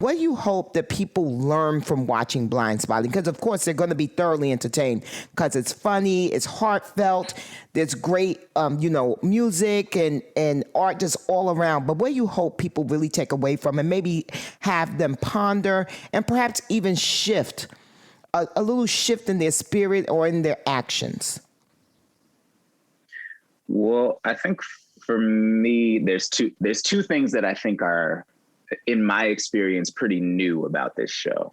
What do you hope that people learn from watching Blindspotting? Because, of course, they're going to be thoroughly entertained because it's funny, it's heartfelt, there's great, music and art just all around. But what do you hope people really take away from and maybe have them ponder and perhaps even shift, a little shift in their spirit or in their actions? Well, I think for me, there's two things that I think are, in my experience, pretty new about this show.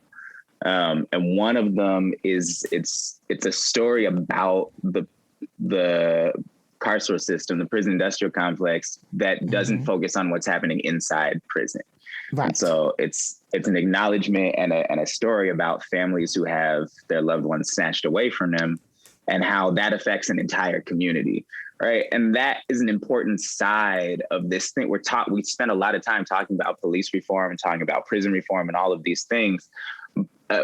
And one of them is it's a story about the carceral system, the prison industrial complex that doesn't focus on what's happening inside prison. Right. And so it's an acknowledgement and a story about families who have their loved ones snatched away from them and how that affects an entire community. Right. And that is an important side of this thing. We spend a lot of time talking about police reform and talking about prison reform and all of these things.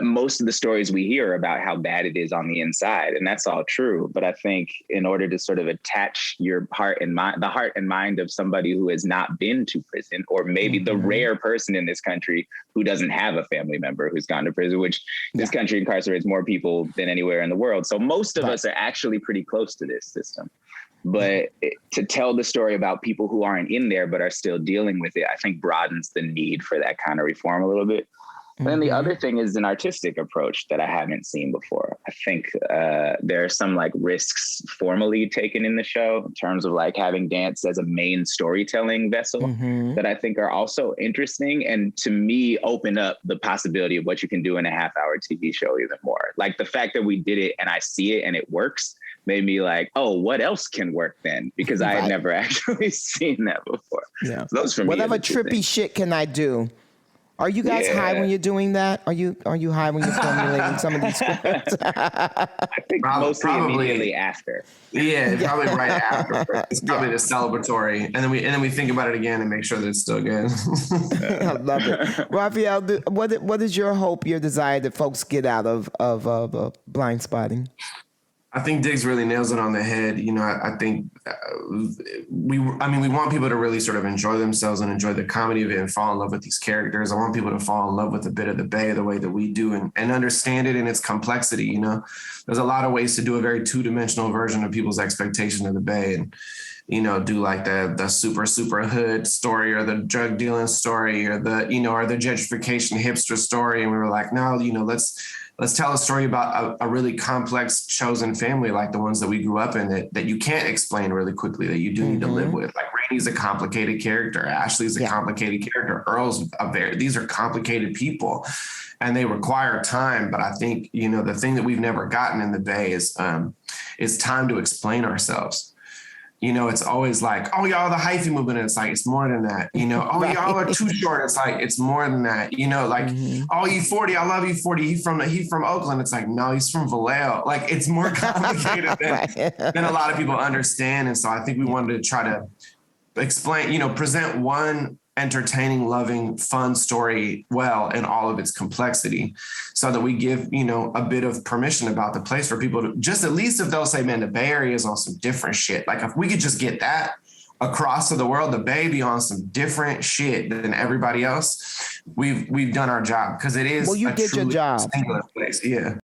Most of the stories we hear are about how bad it is on the inside, and that's all true. But I think in order to sort of attach your heart and mind, the heart and mind of somebody who has not been to prison, or maybe the rare person in this country who doesn't have a family member who's gone to prison, which this country incarcerates more people than anywhere in the world. So most of us are actually pretty close to this system. But to tell the story about people who aren't in there but are still dealing with it, I think broadens the need for that kind of reform a little bit. Then the other thing is an artistic approach that I haven't seen before. I think there are some like risks formally taken in the show in terms of like having dance as a main storytelling vessel that I think are also interesting, and to me open up the possibility of what you can do in a half-hour TV show even more. Like the fact that we did it and I see it and it works made me like, oh, what else can work then? Because I had never actually seen that before. Yeah. So those for me. Whatever trippy shit can I do? Are you guys high when you're doing that? Are you high when you're formulating some of these scripts? I think probably immediately after. Yeah, probably right after. It's probably the celebratory, and then we think about it again and make sure that it's still good. I love it, Rafael. What is your hope, your desire that folks get out of Blindspotting? I think Diggs really nails it on the head. You know, I think we want people to really sort of enjoy themselves and enjoy the comedy of it and fall in love with these characters. I want people to fall in love with a bit of the Bay the way that we do and understand it in its complexity. You know, there's a lot of ways to do a very two-dimensional version of people's expectation of the Bay and, you know, do like the super hood story or the drug dealing story or the gentrification hipster story. And we were like, no, you know, let's tell a story about a really complex chosen family like the ones that we grew up in that you can't explain really quickly, that you do need to live with. Like Rainey's a complicated character. Ashley's a complicated character. Earl's these are complicated people and they require time. But I think, you know, the thing that we've never gotten in the Bay is time to explain ourselves. You know, it's always like, oh, y'all, the hyphy movement. It's like, it's more than that. You know, oh, y'all are too short. It's like, it's more than that. You know, like, oh, E40, I love E40. He's from Oakland. It's like, no, he's from Vallejo. Like, it's more complicated than a lot of people understand. And so I think we wanted to try to explain, you know, present one entertaining, loving, fun story well in all of its complexity so that we give, you know, a bit of permission about the place for people to just, at least if they'll say, man, the Bay Area is on some different shit. Like if we could just get that across to the world, the Bay be on some different shit than everybody else, we've done our job, because it is you did your job. Singular place. Yeah.